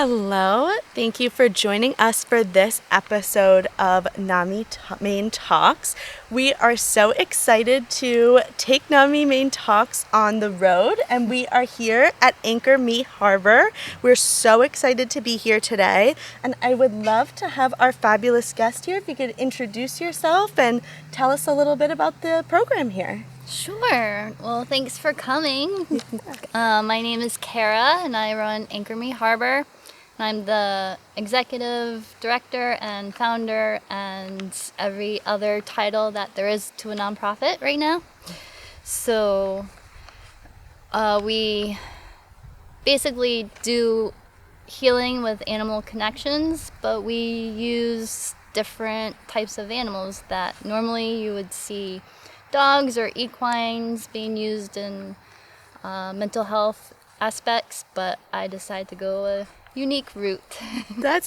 Hello, thank you for joining us for this episode of NAMI Maine Talks. We are so excited to take NAMI Maine Talks on the road, and we are here at Anchor Me Harbor. We're so excited to be here today, and I would love to have our fabulous guest here. If you could introduce yourself and tell us a little bit about the program here. Sure. Well, thanks for coming. My name is Cara, and I run Anchor Me Harbor. I'm the executive director and founder and every other title that there is to a nonprofit right now. So we basically do healing with animal connections, but we use different types of animals that normally you would see dogs or equines being used in mental health aspects, but I decided to go a unique route.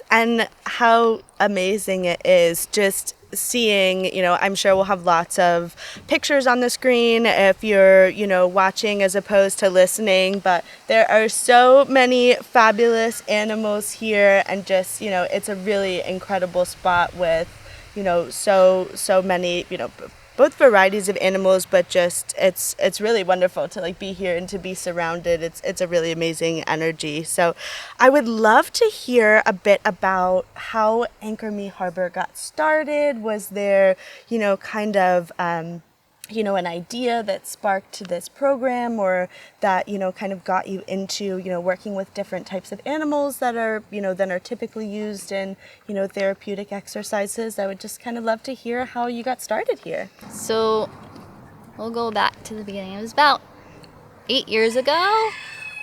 And how amazing it is just seeing, I'm sure we'll have lots of pictures on the screen if you're, watching as opposed to listening, but there are so many fabulous animals here, and just, it's a really incredible spot with, so many, both varieties of animals, but just it's really wonderful to be here and to be surrounded. It's a really amazing energy. So I would love to hear a bit about how Anchor Me Harbor got started. Was there, an idea that sparked this program, or that, kind of got you into, working with different types of animals that are, that are typically used in, therapeutic exercises? I would just kind of love to hear how you got started here. So we'll go back to the beginning. It was about 8 years ago.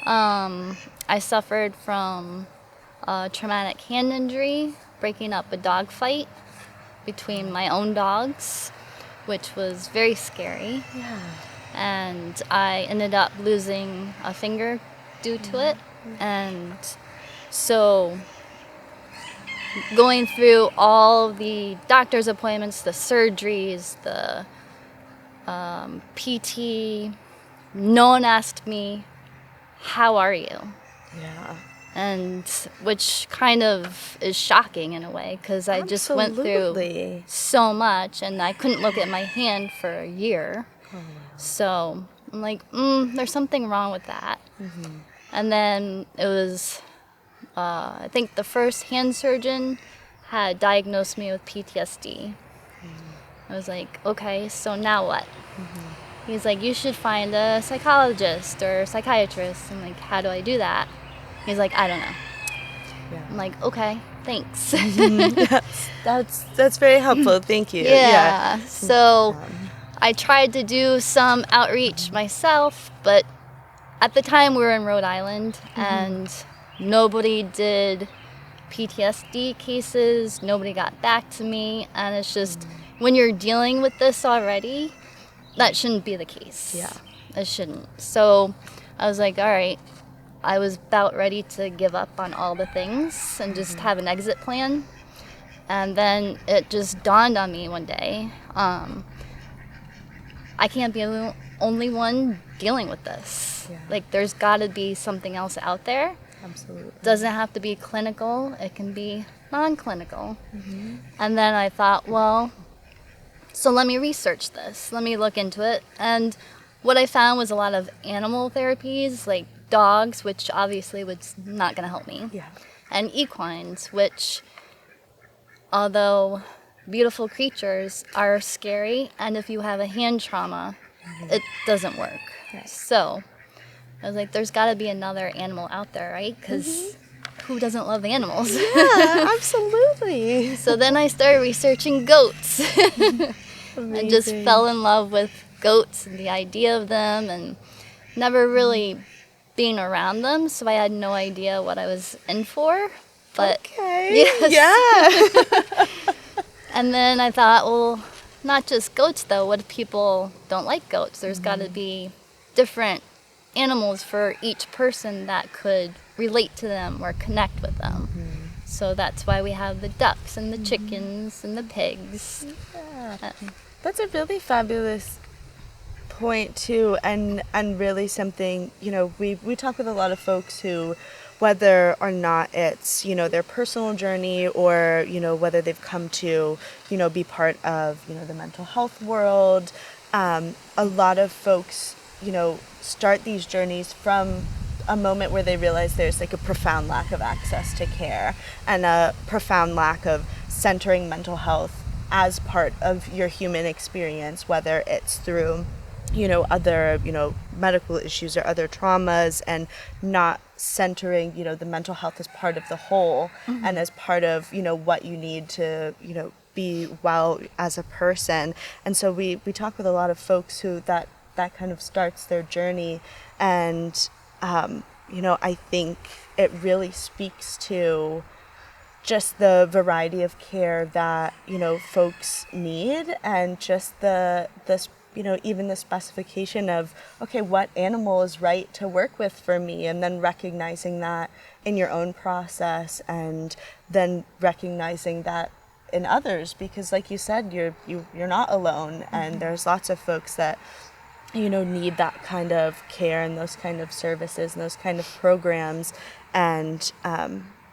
I suffered from a traumatic hand injury, breaking up a dog fight between my own dogs, which was very scary. Yeah. And I ended up losing a finger due to it. And so going through all the doctor's appointments, the surgeries, the PT, no one asked me, "How are you?" Yeah. And which kind of is shocking in a way, because I just went through so much, and I couldn't look at my hand for a year. Oh, wow. So I'm like, there's something wrong with that. Mm-hmm. And then it was, I think the first hand surgeon had diagnosed me with PTSD. I was like, okay, so now what? Mm-hmm. He's like, you should find a psychologist or psychiatrist. I'm like, how do I do that? He's like, I don't know. Yeah. I'm like, okay, thanks. That's very helpful. Thank you. Yeah. So I tried to do some outreach myself, but at the time we were in Rhode Island, and nobody did PTSD cases. Nobody got back to me. And it's just, when you're dealing with this already, that shouldn't be the case. Yeah. It shouldn't. So I was like, all right. I was about ready to give up on all the things and just have an exit plan. And then it just dawned on me one day, I can't be the only one dealing with this. Yeah. There's got to be something else out there. Absolutely. Doesn't have to be clinical. It can be non-clinical. Mm-hmm. And then I thought, well, so let me research this. Let me look into it. And what I found was a lot of animal therapies, like dogs, which obviously was not going to help me. Yeah. And equines, which, although beautiful creatures, are scary, and if you have a hand trauma, it doesn't work. Right. So I was like, there's got to be another animal out there, right? Because who doesn't love animals? Yeah, absolutely. So then I started researching goats. And just fell in love with goats and the idea of them, and never really being around them, so I had no idea what I was in for. But okay. Yes. Yeah. And then I thought, well, not just goats though. What if people don't like goats? There's got to be different animals for each person that could relate to them or connect with them. So that's why we have the ducks and the chickens and the pigs. Yeah. That's a really fabulous point too, and really something, we talk with a lot of folks who whether or not it's, their personal journey or, whether they've come to, be part of, the mental health world. A lot of folks, start these journeys from a moment where they realize there's like a profound lack of access to care and a profound lack of centering mental health as part of your human experience, whether it's through other, medical issues or other traumas, and not centering, the mental health as part of the whole and as part of, what you need to, be well as a person. And so we talk with a lot of folks who that kind of starts their journey. And, I think it really speaks to just the variety of care that, folks need, and just this even the specification of, okay, what animal is right to work with for me, and then recognizing that in your own process, and then recognizing that in others, because like you said, you're not alone, and there's lots of folks that need that kind of care and those kind of services and those kind of programs. And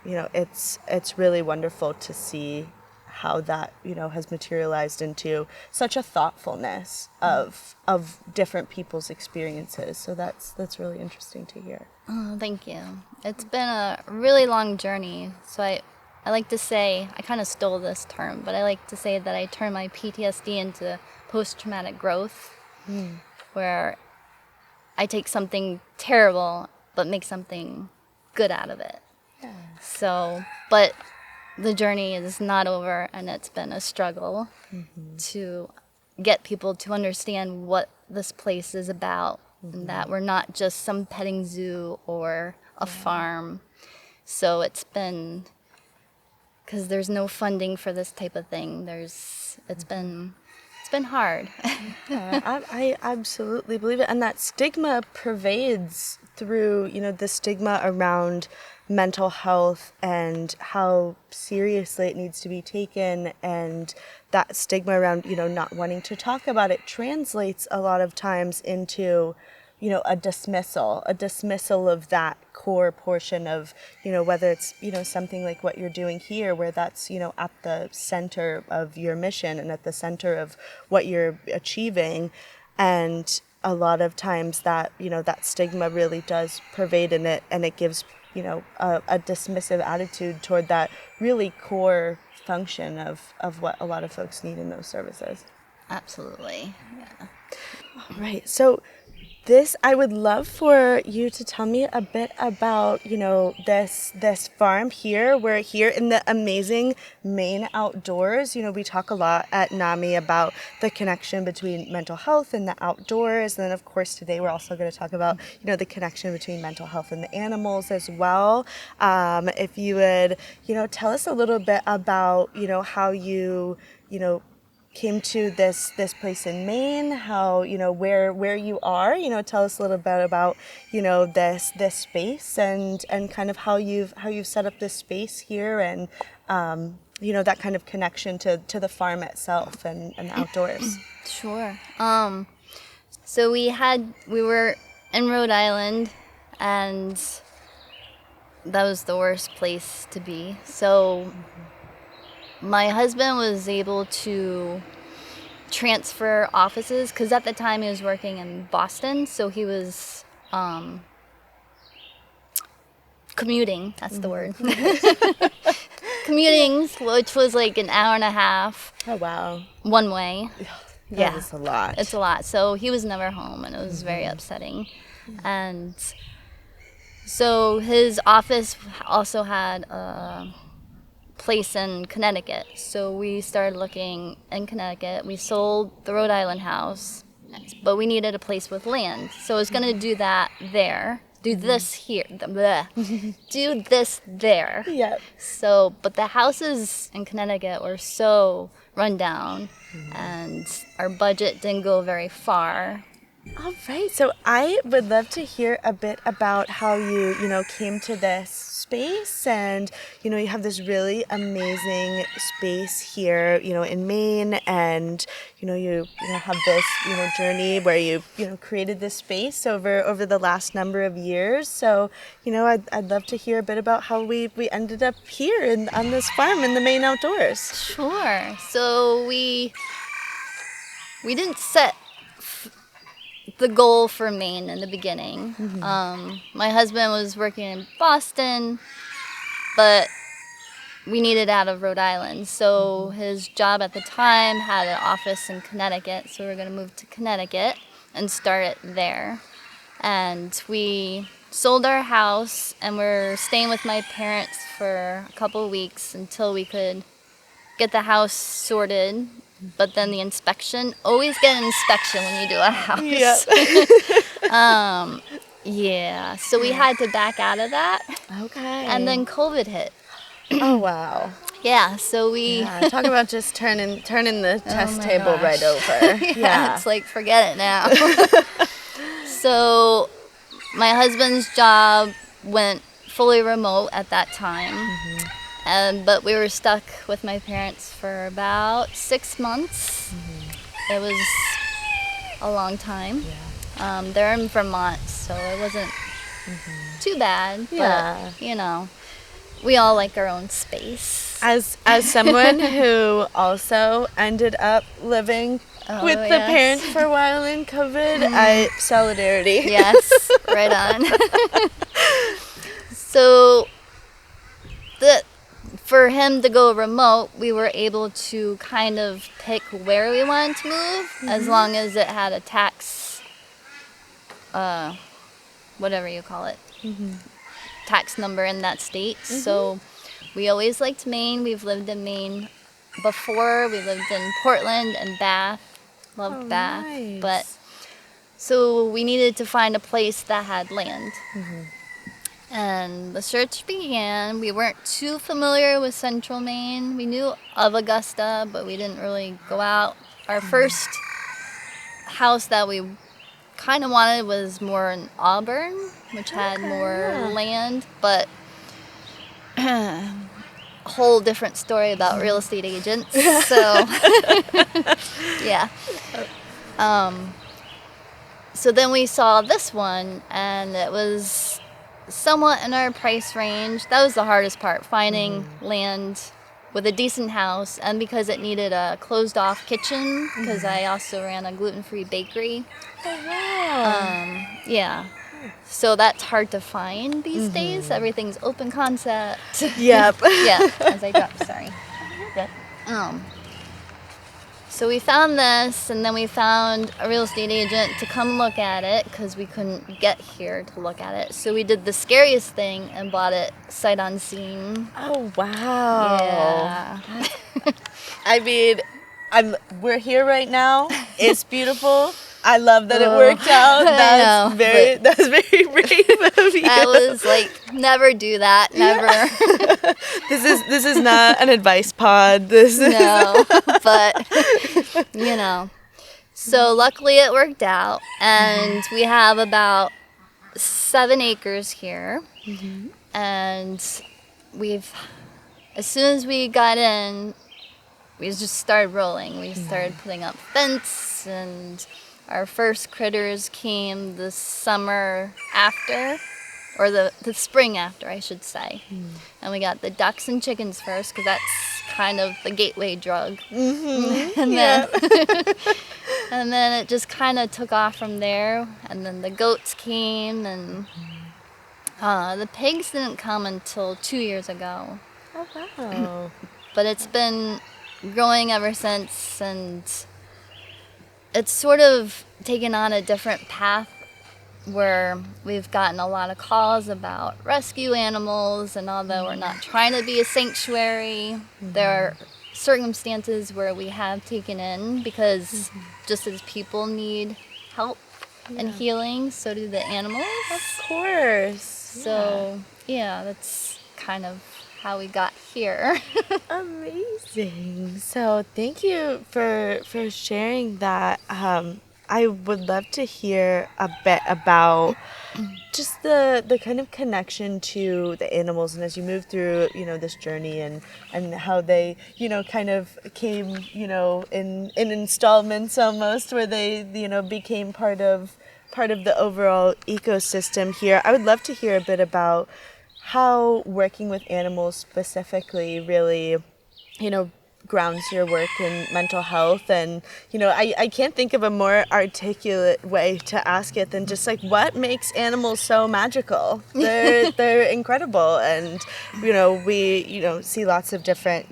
it's really wonderful to see how that has materialized into such a thoughtfulness of different people's experiences. So that's really interesting to hear. Oh, thank you. It's been a really long journey. So I like to say, I kind of stole this term, but I like to say that I turned my PTSD into post-traumatic growth, where I take something terrible but make something good out of it. Yeah. So, but the journey is not over, and it's been a struggle to get people to understand what this place is about, and that we're not just some petting zoo or a farm. So it's been, because there's no funding for this type of thing, it's been hard. Yeah, I absolutely believe it. And that stigma pervades through, the stigma around mental health and how seriously it needs to be taken. And that stigma around, not wanting to talk about it translates a lot of times into, a dismissal of that core portion of, whether it's, something like what you're doing here, where that's, at the center of your mission and at the center of what you're achieving. And a lot of times that, that stigma really does pervade in it, and it gives, a dismissive attitude toward that really core function of what a lot of folks need in those services. Absolutely. Yeah. All right. So I would love for you to tell me a bit about, this farm here. We're here in the amazing Maine outdoors. We talk a lot at NAMI about the connection between mental health and the outdoors. And then, of course, today we're also going to talk about, the connection between mental health and the animals as well. If you would, tell us a little bit about, how you came to this place in Maine, how, where you are, tell us a little bit about, this space and kind of how you've set up this space here, and, that kind of connection to the farm itself and the outdoors. Sure. So we were in Rhode Island, and that was the worst place to be. So my husband was able to transfer offices, because at the time he was working in Boston, so he was commuting, that's the word. Commuting, which was like an hour and a half. Oh, wow. One way. That is a lot. It's a lot. So he was never home, and it was very upsetting. And so his office also had a place in Connecticut. So we started looking in Connecticut. We sold the Rhode Island house, but we needed a place with land. So I was going to do that there. Do this here. Do this there. Yep. So, but the houses in Connecticut were so run down, and our budget didn't go very far. All right. So I would love to hear a bit about how you, came to this space, and you have this really amazing space here, in Maine, and you have this journey where you created this space over the last number of years. So I'd love to hear a bit about how we ended up here on this farm in the Maine outdoors. Sure. So we didn't set the goal for Maine in the beginning. My husband was working in Boston, but we needed out of Rhode Island. So his job at the time had an office in Connecticut, so we were going to move to Connecticut and start it there. And we sold our house, and we're staying with my parents for a couple of weeks until we could get the house sorted. But then the inspection, always get an inspection when you do a house. Yep. Yeah, so we had to back out of that. Okay. And then COVID hit. Oh, wow. Yeah, so we... talk about just turning the test table gosh. right over. Yeah, it's like, forget it now. So my husband's job went fully remote at that time. But we were stuck with my parents for about 6 months. It was a long time. They're in Vermont, so it wasn't too bad. Yeah. But, we all like our own space. As someone who also ended up living with the parents for a while in COVID, solidarity. Yes, right on. So for him to go remote, we were able to kind of pick where we wanted to move, as long as it had a tax, whatever you call it, tax number in that state. So we always liked Maine. We've lived in Maine before. We lived in Portland and Bath. Loved Bath. Nice. But so we needed to find a place that had land. And the search began. We weren't too familiar with central Maine. We knew of Augusta, but we didn't really go out. Our first house that we kind of wanted was more in Auburn, which had more land, but a whole different story about real estate agents. So, yeah. So then we saw this one, and it was somewhat in our price range. That was the hardest part, finding land with a decent house, and because it needed a closed-off kitchen, because I also ran a gluten-free bakery. Oh, wow. Yeah. So that's hard to find these days. Everything's open concept. Yep. Yeah, as I dropped, sorry. So we found this, and then we found a real estate agent to come look at it because we couldn't get here to look at it. So we did the scariest thing and bought it sight unseen. Oh, wow. Yeah. I mean, we're here right now. It's beautiful. I love that it worked out. That's very brave of you. I was like, never do that, never. Yeah. This is not an advice pod. No, but So luckily it worked out, and we have about 7 acres here, and as soon as we got in, we just started rolling. We started putting up fence, and our first critters came the summer after, or the spring after, I should say. And we got the ducks and chickens first, because that's kind of the gateway drug. And then it just kind of took off from there. And then the goats came, and the pigs didn't come until 2 years ago. Oh, wow. But it's been growing ever since, and it's sort of taken on a different path where we've gotten a lot of calls about rescue animals, and although we're not trying to be a sanctuary, there are circumstances where we have taken in, because just as people need help and healing, so do the animals. Of course. So, yeah, that's kind of how we got here. Amazing. So thank you for sharing that. I would love to hear a bit about just the kind of connection to the animals, and as you move through, this journey, and how they, kind of came, in installments almost, where they, became part of the overall ecosystem here. I would love to hear a bit about how working with animals specifically really, grounds your work in mental health. And, I can't think of a more articulate way to ask it than just like, what makes animals so magical? They're incredible. And, we, see lots of different,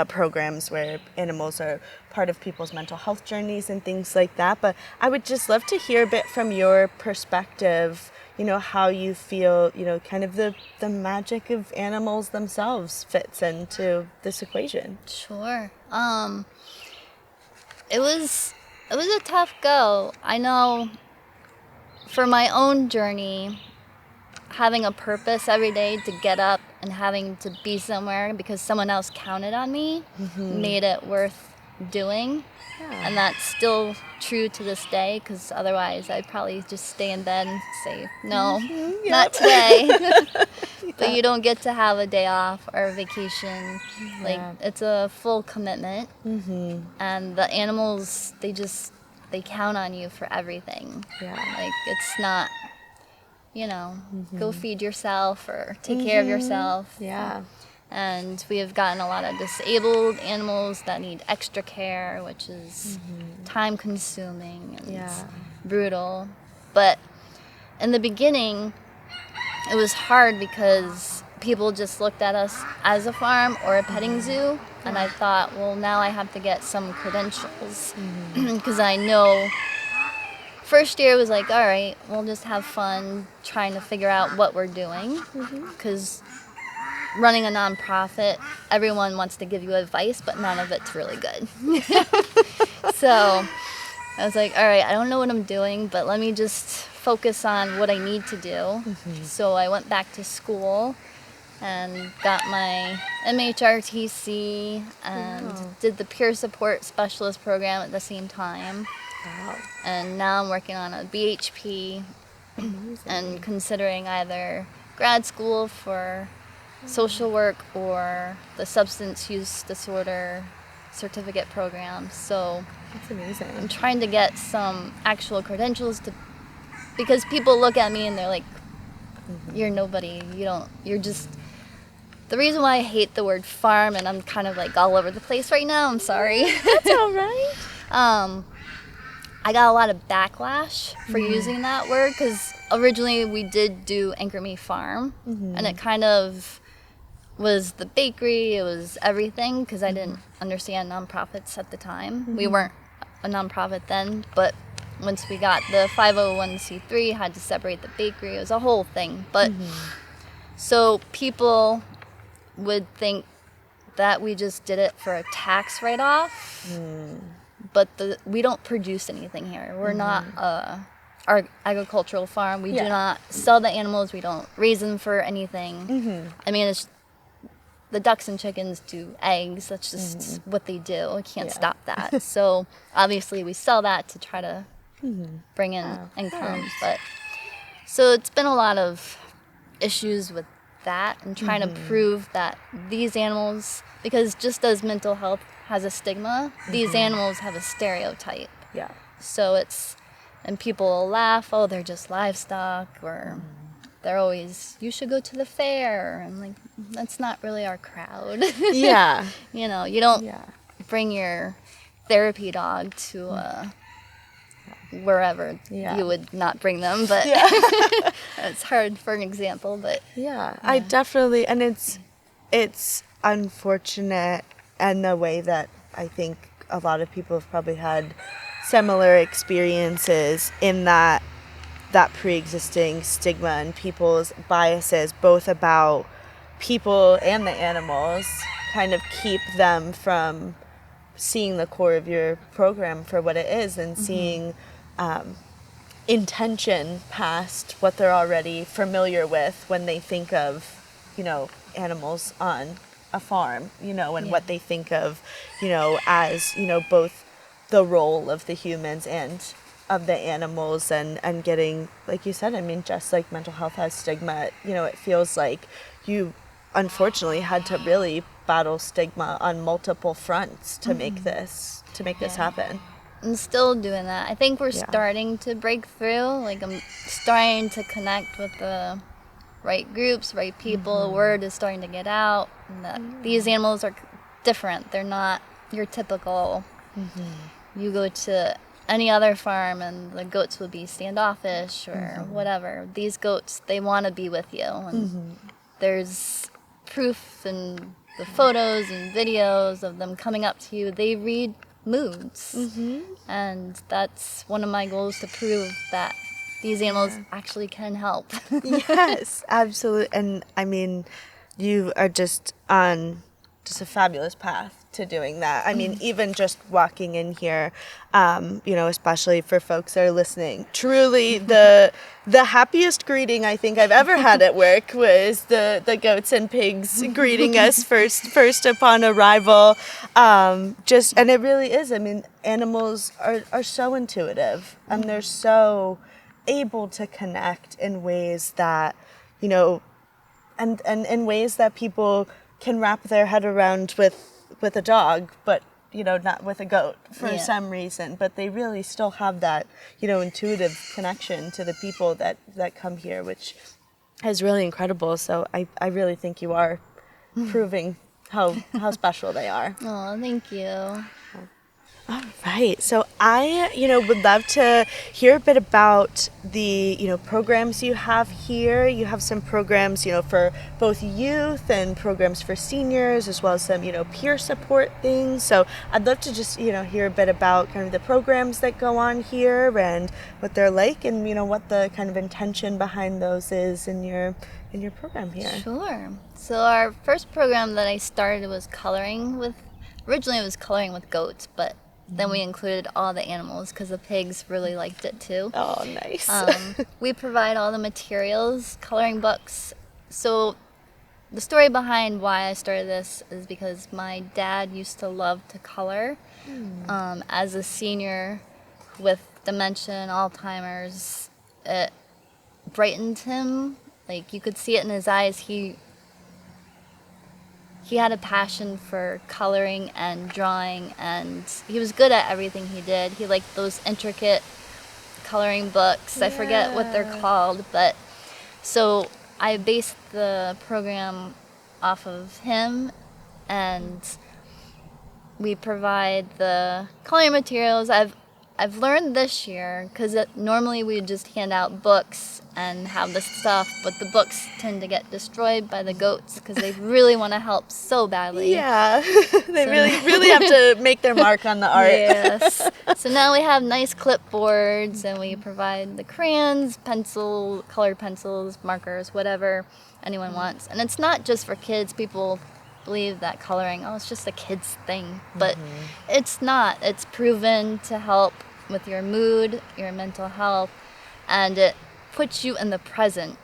programs where animals are part of people's mental health journeys and things like that. But I would just love to hear a bit from your perspective, how you feel, kind of the magic of animals themselves fits into this equation. Sure. It was a tough go. I know for my own journey, having a purpose every day to get up and having to be somewhere because someone else counted on me made it worth doing. Yeah. And that's still true to this day, because otherwise I'd probably just stay in bed and say, no, not today. But you don't get to have a day off or a vacation. Yeah. Like, it's a full commitment. And the animals, they count on you for everything. Yeah. Like, it's not, go feed yourself or take care of yourself. Yeah. And we have gotten a lot of disabled animals that need extra care, which is time consuming and brutal. But in the beginning, it was hard because people just looked at us as a farm or a petting zoo. And I thought, well, now I have to get some credentials because I know first year was like, all right, we'll just have fun trying to figure out what we're doing, because running a nonprofit, everyone wants to give you advice, but none of it's really good. So I was like, all right, I don't know what I'm doing, but let me just focus on what I need to do. So I went back to school and got my MHRTC and did the peer support specialist program at the same time. Wow. And now I'm working on a BHP. Amazing. And considering either grad school for social work or the substance use disorder certificate program. So that's amazing. I'm trying to get some actual credentials because people look at me and they're like, you're nobody, you're just, the reason why I hate the word farm, and I'm kind of like all over the place right now, I'm sorry. That's all right. I got a lot of backlash for using that word, because originally we did do Anchor Me Farm, and it kind of was the bakery, it was everything, because I didn't understand nonprofits at the time. We weren't a nonprofit then, but once we got the 501c3, had to separate the bakery, it was a whole thing. But so people would think that we just did it for a tax write-off. But we don't produce anything here. We're not our agricultural farm. We do not sell the animals. We don't raise them for anything. I mean, it's the ducks and chickens do eggs. That's just what they do. We can't stop that. So obviously we sell that to try to bring in income. But so it's been a lot of issues with that and trying to prove that these animals, because just as mental health has a stigma, these animals have a stereotype. Yeah. So and people will laugh, oh, they're just livestock, or they're always, you should go to the fair. I'm like, that's not really our crowd. Yeah. You don't bring your therapy dog to wherever you would not bring them, but it's hard for an example, but I definitely, and it's unfortunate, and the way that I think a lot of people have probably had similar experiences in that pre-existing stigma and people's biases, both about people and the animals, kind of keep them from seeing the core of your program for what it is, and seeing intention past what they're already familiar with when they think of, animals on a farm, and what they think of, as, both the role of the humans and of the animals, and getting, like you said, I mean, just like mental health has stigma, you know, it feels like you unfortunately had to really battle stigma on multiple fronts to make this happen. I'm still doing that. I think we're Yeah. starting to break through. Like, I'm starting to connect with the right groups, right people. Word is starting to get out. And that these animals are different. They're not your typical. You go to any other farm and the goats will be standoffish or whatever. These goats, they want to be with you. And there's proof in the photos and videos of them coming up to you. They read moods. And that's one of my goals, to prove that these animals actually can help. Yes, absolutely. And I mean, you are just on just a fabulous path to doing that. I mean, even just walking in here, you know, especially for folks that are listening, truly the happiest greeting I think I've ever had at work was the goats and pigs greeting us first upon arrival. And it really is. I mean, animals are so intuitive, and they're so able to connect in ways that, you know, and in ways that people can wrap their head around with a dog, but, you know, not with a goat for some reason. But they really still have that, you know, intuitive connection to the people that come here, which is really incredible. So I really think you are proving how special they are. Oh, thank you. All right. So I, you know, would love to hear a bit about the, you know, programs you have here. You have some programs, you know, for both youth and programs for seniors, as well as some, you know, peer support things. So I'd love to just, you know, hear a bit about kind of the programs that go on here and what they're like, and, you know, what the kind of intention behind those is in your program here. Sure. So our first program that I started was originally it was coloring with goats, but then we included all the animals because the pigs really liked it too. Oh, nice. We provide all the materials, coloring books. So the story behind why I started this is because my dad used to love to color. As a senior with dementia and Alzheimer's, it brightened him. Like, you could see it in his eyes. He had a passion for coloring and drawing, and he was good at everything he did. He liked those intricate coloring books. Yeah. I forget what they're called, but so I based the program off of him, and we provide the coloring materials. I've learned this year, because normally we just hand out books and have the stuff, but the books tend to get destroyed by the goats because they really want to help so badly. Yeah, they really have to make their mark on the art. Yes. So now we have nice clipboards, and we provide the crayons, colored pencils, markers, whatever anyone wants. And it's not just for kids. People believe that coloring, it's just a kid's thing, but it's not. It's proven to help with your mood, your mental health, and it puts you in the present.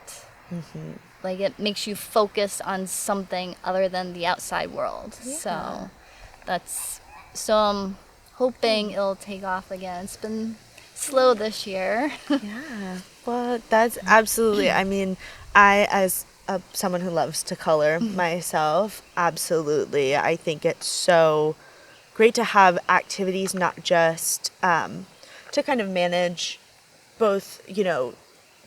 Like, it makes you focus on something other than the outside world. Yeah. So I'm hoping it'll take off again. It's been slow this year. Yeah, well, that's absolutely, I mean, I, as someone who loves to color myself, absolutely, I think it's so great to have activities, not just to kind of manage both, you know,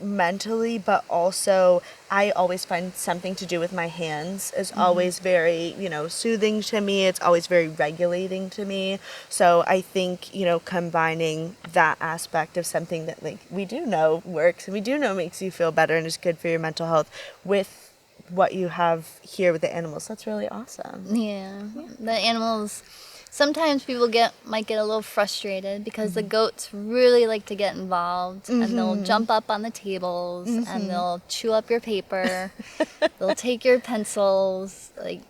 mentally, but also I always find something to do with my hands is always very, you know, soothing to me. It's always very regulating to me. So I think, you know, combining that aspect of something that, like, we do know works and we do know makes you feel better and is good for your mental health with what you have here with the animals, that's really awesome. Yeah. The animals, sometimes people might get a little frustrated because the goats really like to get involved, and they'll jump up on the tables and they'll chew up your paper. They'll take your pencils. Like,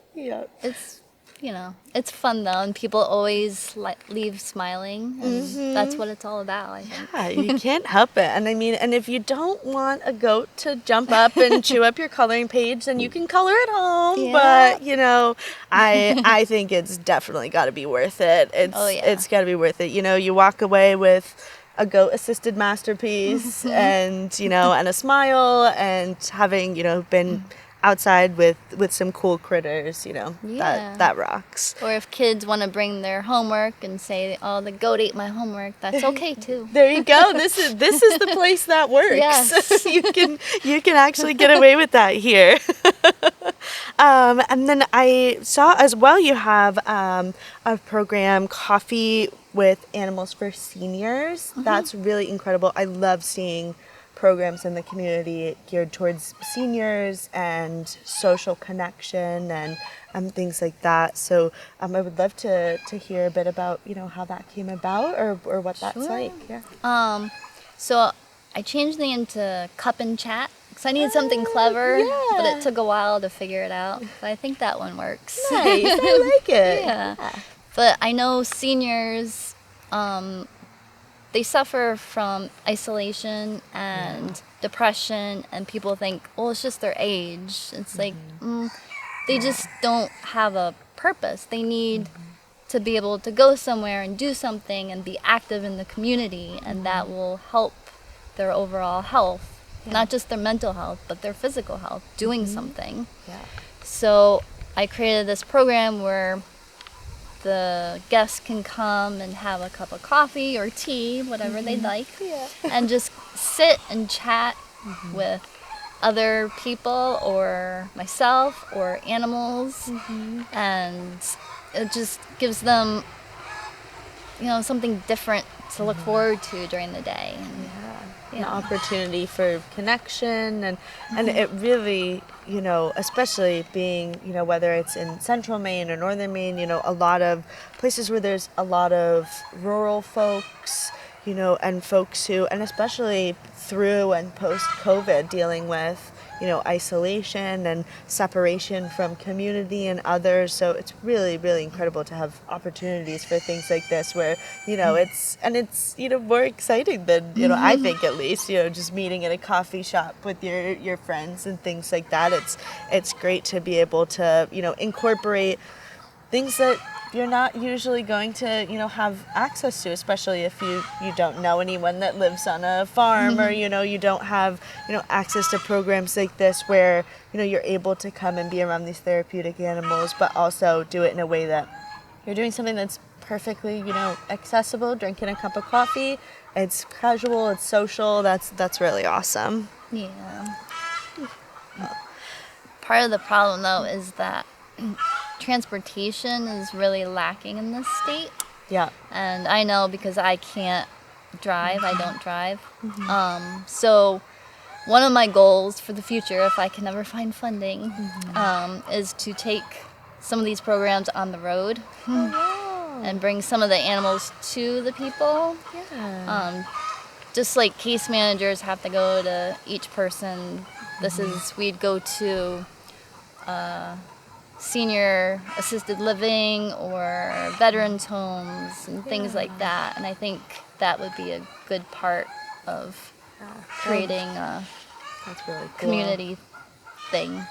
it's fun though, and people always leave smiling, and that's what it's all about, I think. Yeah, you can't help it. And I mean, and if you don't want a goat to jump up and chew up your coloring page, then you can color at home. Yeah. But, I think it's definitely got to be worth it. It's got to be worth it. You walk away with a goat assisted masterpiece and, and a smile, and having, been outside with some cool critters, that rocks. Or if kids want to bring their homework and say, "Oh, the goat ate my homework," that's okay too. There you go. This is the place that works. Yes. you can actually get away with that here. And then I saw as well you have a program, Coffee with Animals for Seniors. That's really incredible. I love seeing programs in the community geared towards seniors and social connection and things like that. So I would love to hear a bit about how that came about or what that's like. Yeah. So I changed the name to Cup and Chat because I needed something clever, but it took a while to figure it out. But I think that one works. Nice. I like it. Yeah. But I know seniors, they suffer from isolation and depression, and people think, well, it's just their age. It's like, they just don't have a purpose. They need to be able to go somewhere and do something and be active in the community, and that will help their overall health, not just their mental health, but their physical health, doing something. Yeah. So I created this program where the guests can come and have a cup of coffee or tea, whatever they'd like, and just sit and chat with other people or myself or animals, and it just gives them, something different to look forward to during the day. An opportunity for connection and it really, especially being, whether it's in central Maine or northern Maine, a lot of places where there's a lot of rural folks, and folks who, and especially through and post-COVID, dealing with, isolation and separation from community and others. So it's really, really incredible to have opportunities for things like this where, it's more exciting than, I think at least, just meeting at a coffee shop with your friends and things like that. It's great to be able to, incorporate things that you're not usually going to, have access to, especially if you don't know anyone that lives on a farm or, you don't have, access to programs like this where, you're able to come and be around these therapeutic animals, but also do it in a way that you're doing something that's perfectly, accessible, drinking a cup of coffee. It's casual, it's social. That's really awesome. Yeah. Part of the problem, though, is that transportation is really lacking in this state. Yeah. And I know because I can't drive, I don't drive. So one of my goals for the future, if I can ever find funding, is to take some of these programs on the road and bring some of the animals to the people. Yeah. Just like case managers have to go to each person. We'd go to senior assisted living or veterans homes and things like that, and I think that would be a good part of creating a That's really cool. community thing.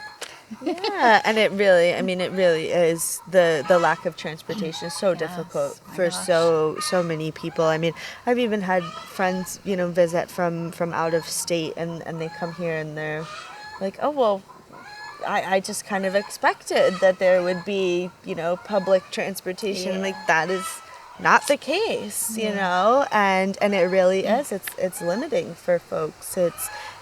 Yeah, and it really is the lack of transportation is so difficult for so many people. I mean, I've even had friends, visit from out of state and they come here and they're like, oh, well, I just kind of expected that there would be, public transportation. And like, that is not the case, and it really is. It's limiting for folks.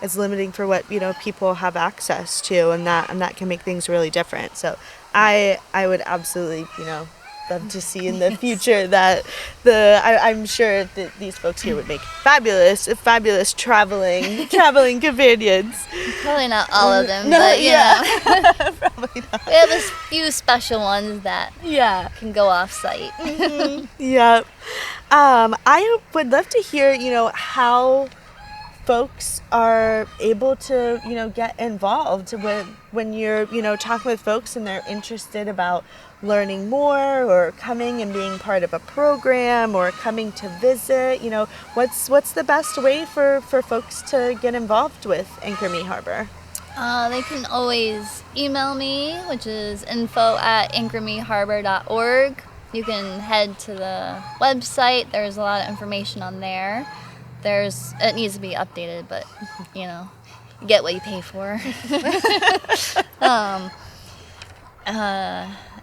It's limiting for what, people have access to, and that can make things really different. So I would absolutely, love to see in the future that I'm sure that these folks here would make fabulous traveling companions. Probably not all of them, No, but yeah. probably not. We have a few special ones that can go off site. Yeah. I would love to hear, how folks are able to, get involved with when you're, talking with folks and they're interested about learning more or coming and being part of a program or coming to visit, what's the best way for folks to get involved with Anchor Me Harbor? They can always email me, which is info@anchormeharbor.org. You can head to the website. There's a lot of information on there. It needs to be updated, but you get what you pay for.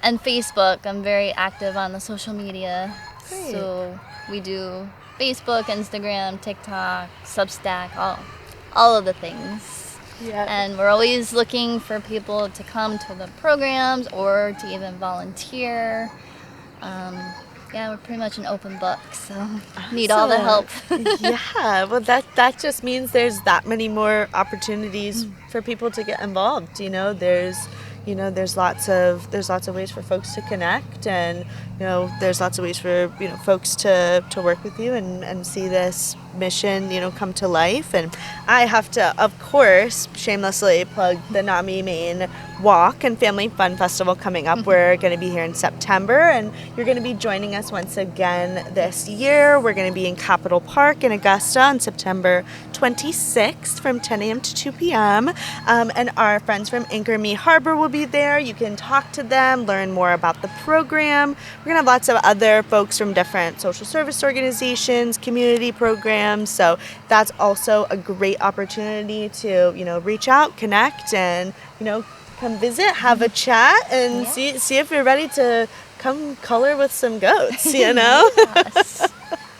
And Facebook, I'm very active on the social media. Great. So we do Facebook, Instagram, TikTok, Substack, all of the things. Yeah. And we're always looking for people to come to the programs or to even volunteer. We're pretty much an open book, so need all the help. Yeah, well, that just means there's that many more opportunities for people to get involved. There's lots of ways for folks to connect, and there's lots of ways for folks to work with you and see this mission come to life. And I have to, of course, shamelessly plug the NAMI Maine Walk and Family Fun Festival coming up. We're going to be here in September, and you're going to be joining us once again this year. We're going to be in Capitol Park in Augusta on September 26th from 10 a.m. to 2 p.m. And our friends from Anchor Me Harbor will be there. You can talk to them, learn more about the program. We're going to have lots of other folks from different social service organizations, community programs. So that's also a great opportunity to, reach out, connect, and, come visit, have a chat, and see if you're ready to come color with some goats, Yes.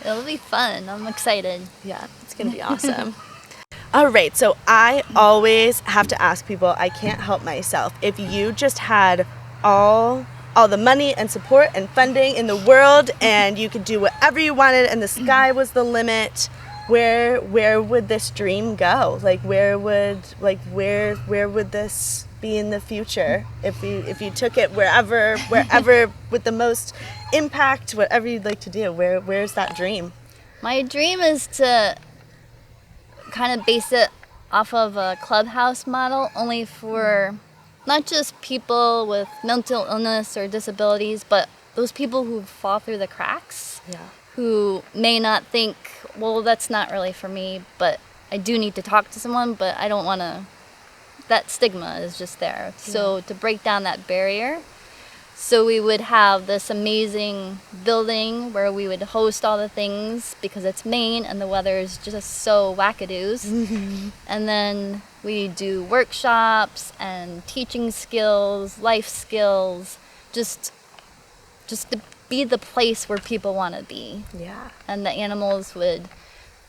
It'll be fun. I'm excited. Yeah, it's going to be awesome. All right, so I always have to ask people, I can't help myself, if you just had all the money and support and funding in the world and you could do whatever you wanted and the sky was the limit, where would this dream go? Like where would this be in the future if you took it wherever with the most impact, whatever you'd like to do? Where's that dream? My dream is to kind of base it off of a clubhouse model, only for not just people with mental illness or disabilities, but those people who fall through the cracks, who may not think, well, that's not really for me, but I do need to talk to someone, but I don't want to. That stigma is just there. Yeah. So to break down that barrier, so we would have this amazing building where we would host all the things because it's Maine and the weather is just so wackadoos. Mm-hmm. And then we do workshops and teaching skills, life skills, just to be the place where people want to be. Yeah. And the animals would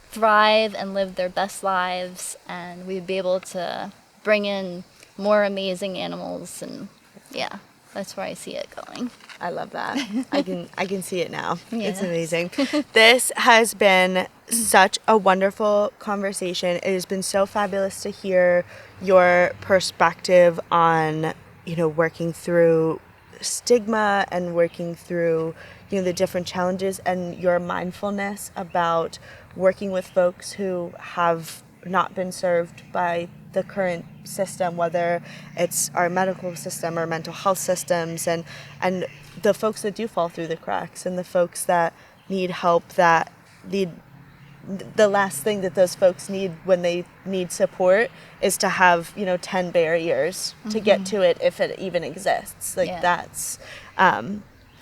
thrive and live their best lives, and we'd be able to bring in more amazing animals, and that's where I see it going. I love that. I can see it now. Yes. It's amazing. This has been such a wonderful conversation. It has been so fabulous to hear your perspective on, working through stigma and working through, the different challenges, and your mindfulness about working with folks who have not been served by the current system, whether it's our medical system or mental health systems, and the folks that do fall through the cracks and the folks that need help, that need the last thing that those folks need when they need support is to have 10 barriers to get to it, if it even exists. That's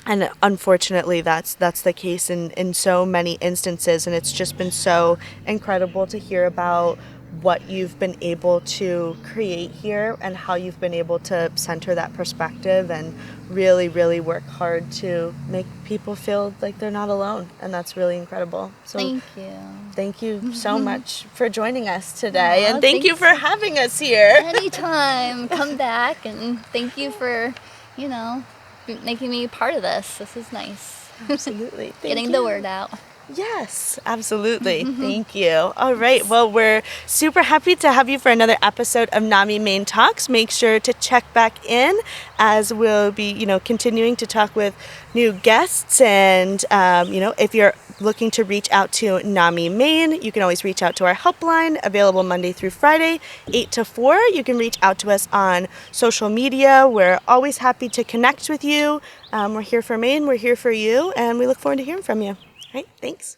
and unfortunately that's the case in so many instances, and it's just been so incredible to hear about what you've been able to create here and how you've been able to center that perspective and really, really work hard to make people feel like they're not alone. And that's really incredible. So thank you so much for joining us today. And thank you for having us here. Anytime. Come back, and thank you for, making me part of this. This is nice. Absolutely. Getting the word out. Yes, absolutely. Thank you. All right. Well, we're super happy to have you for another episode of NAMI Maine Talks. Make sure to check back in as we'll be, continuing to talk with new guests. And, if you're looking to reach out to NAMI Maine, you can always reach out to our helpline, available Monday through Friday, 8 to 4. You can reach out to us on social media. We're always happy to connect with you. We're here for Maine. We're here for you. And we look forward to hearing from you. All right, thanks.